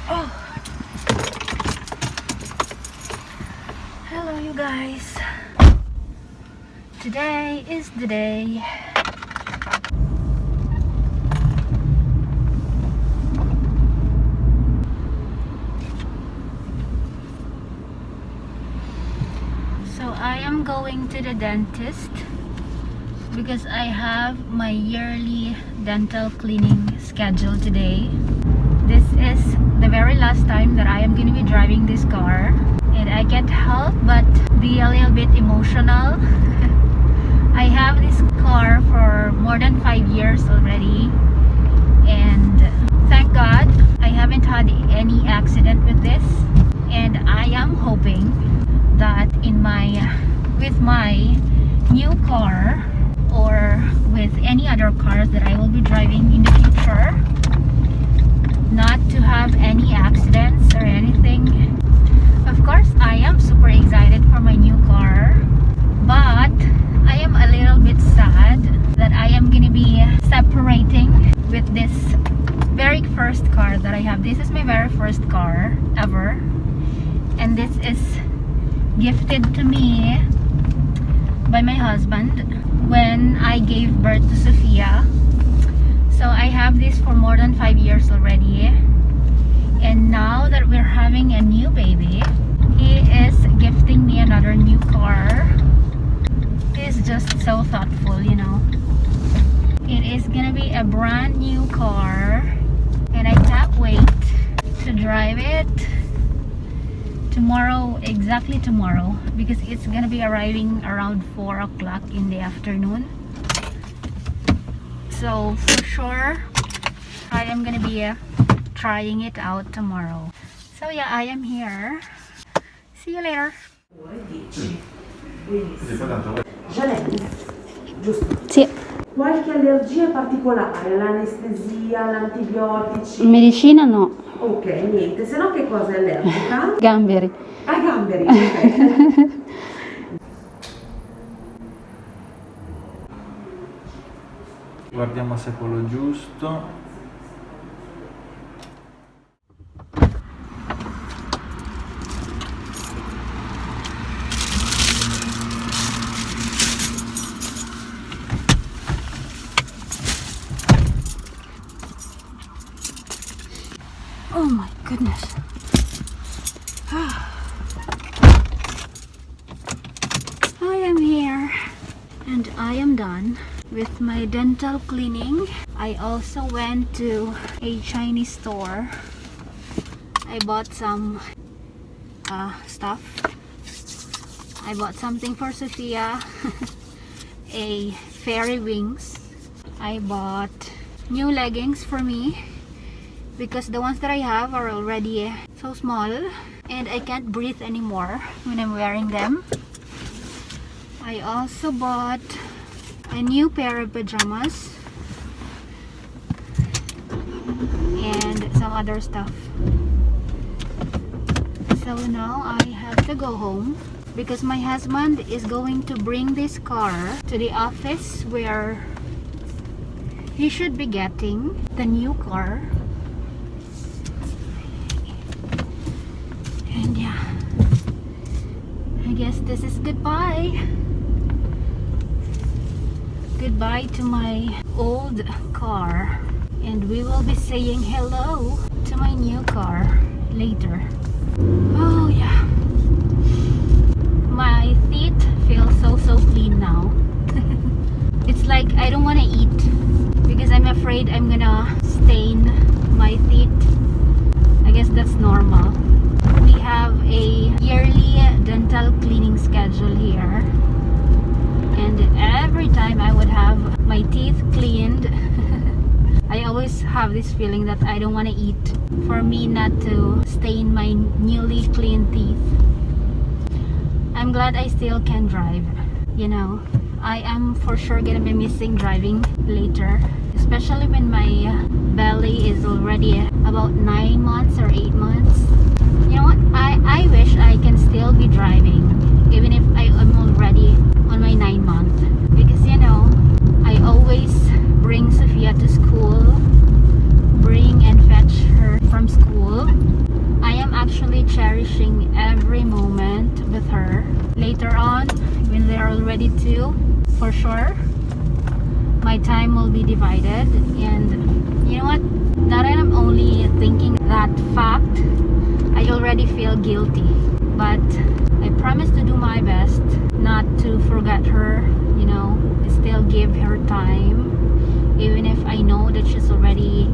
Oh. Hello, you guys. Today is the day. So I am going to the dentist because I have my yearly dental cleaning schedule today. This is the very last time that I am going to be driving this car, and I can't help but be a little bit emotional. I have this car for more than 5 years already, and thank God I haven't had any accident with this, and I am hoping that with my new car or with any other cars that I will be driving in the future, not to have any accidents or anything. Of course, I am super excited for my new car, but I am a little bit sad that I am gonna be separating with this very first car that I have. This is my very first car ever, and this is gifted to me by my husband when I gave birth to Sophia. So I have this for more than 5 years already, and now that we're having a new baby, he is gifting me another new car. He's just so thoughtful, you know. It is gonna be a brand new car, and I can't wait to drive it tomorrow, exactly tomorrow, because it's gonna be arriving around 4 o'clock in the afternoon. So for sure I am gonna be trying it out tomorrow. So yeah, I am here. See you later. Gialeni, giusto? Sì. Qualche allergia particolare, l'anestesia, l'antibiotici? Medicina no. Ok, niente, se no che cosa è allergica? Gamberi. Ah, gamberi, ok. Guardiamo se è quello giusto. Oh my goodness. I am here and I am done with my dental cleaning. I also went to a Chinese store. I bought some stuff. I bought something for Sophia. A fairy wings. I bought new leggings for me because the ones that I have are already so small and I can't breathe anymore when I'm wearing them. I also bought a new pair of pajamas and some other stuff. So now I have to go home because my husband is going to bring this car to the office where he should be getting the new car. And yeah, I guess this is goodbye. Goodbye to my old car, and we will be saying hello to my new car later. Oh yeah, my teeth feel so clean now. It's like I don't want to eat because I'm afraid I'm gonna stain my teeth. I guess that's normal. We have a yearly dental cleaning schedule here, and every time I would have my teeth cleaned, I always have this feeling that I don't want to eat for me not to stain my newly cleaned teeth. I'm glad I still can drive, you know. I am for sure gonna be missing driving later, especially when my belly is already about 9 months or 8 months. You know what, I wish I can still be driving even if I am already on my 9 month, because you know, I always bring Sophia to school, bring and fetch her from school, already 2, for sure my time will be divided. And you know what? Now that I'm only thinking that fact, I already feel guilty. But I promise to do my best not to forget her, you know, still give her time, even if I know that she's already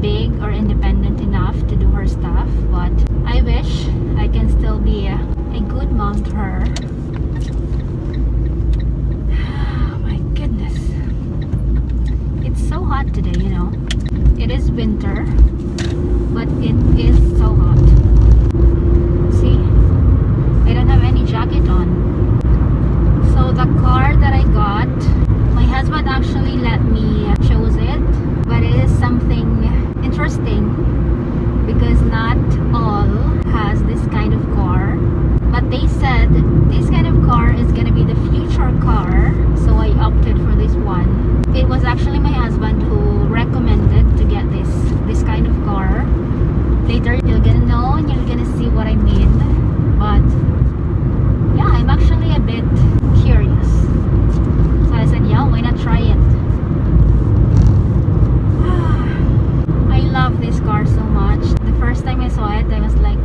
big or independent enough to do her stuff. But I wish I can still be a good mom to her. Oh my goodness. It's so hot today, you know. It is winter, but it is so hot. See, I don't have any jacket on. So the car that I got, my husband actually let me choose it, but it is something interesting because not all has this kind of car. But they said this kind of car is gonna be the future car, so I opted for this one. It was actually my husband who recommended to get this kind of car. Later you're gonna know and you're gonna see what I mean. But yeah, I'm actually a bit curious. So I said, yeah, why not try it? I love this car so much. The first time I saw it, I was like,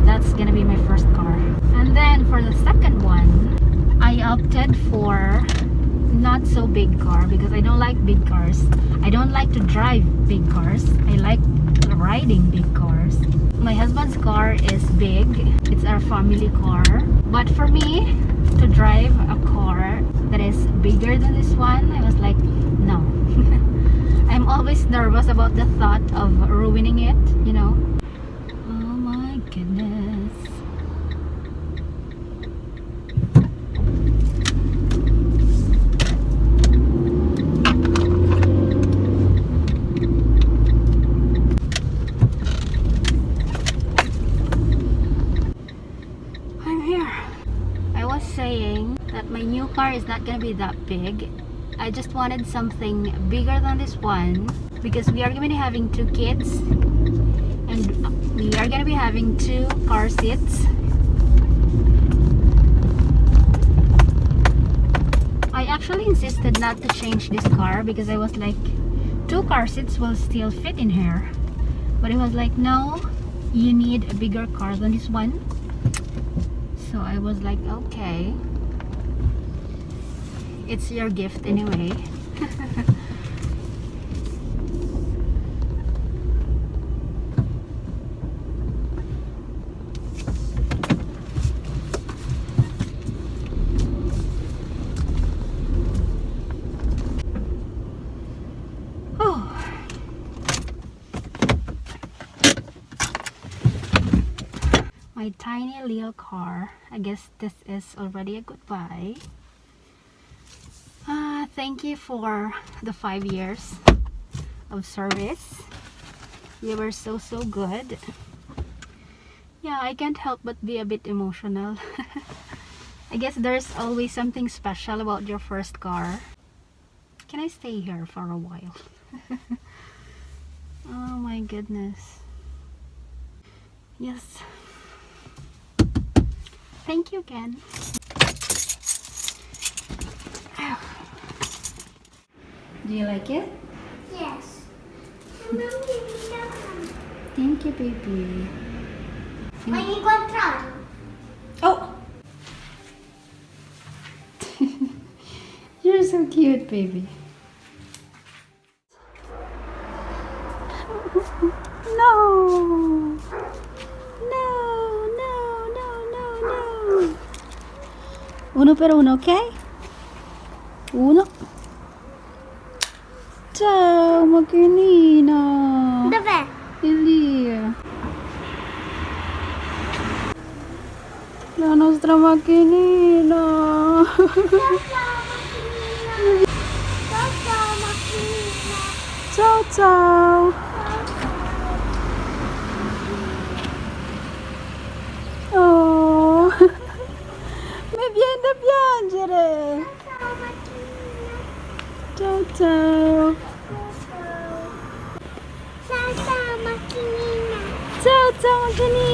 that's gonna be my first car. And then for the second one, I opted for not so big car because I don't like big cars. I don't like to drive big cars. I like riding big cars. My husband's car is big. It's our family car. But for me to drive a car that is bigger than this one, I was like, no. I'm always nervous about the thought of ruining it, you know. Oh my goodness. Saying that my new car is not gonna be that big. I just wanted something bigger than this one because we are gonna be having 2 kids and we are gonna be having 2 car seats. I actually insisted not to change this car because I was like, 2 car seats will still fit in here. But it was like, no, you need a bigger car than this one. So I was like, okay, it's your gift anyway. My tiny little car. I guess this is already a goodbye. Thank you for the 5 years of service. You were so good. Yeah, I can't help but be a bit emotional. I guess there's always something special about your first car. Can I stay here for a while? Oh my goodness. Yes. Thank you again. Do you like it? Yes. Thank you, baby. Vuoi incontrarlo? Oh! You're so cute, baby. No! No! Uno per uno, ok? Uno. Ciao, macchinina. Dov'è? È lì. La nostra macchinina. Ciao macchinina. Ciao, ciao. Oh. Mi viene da piangere. Ciao macchinina. Ciao, ciao. Ciao macchinina. Ciao, ciao, macchinina.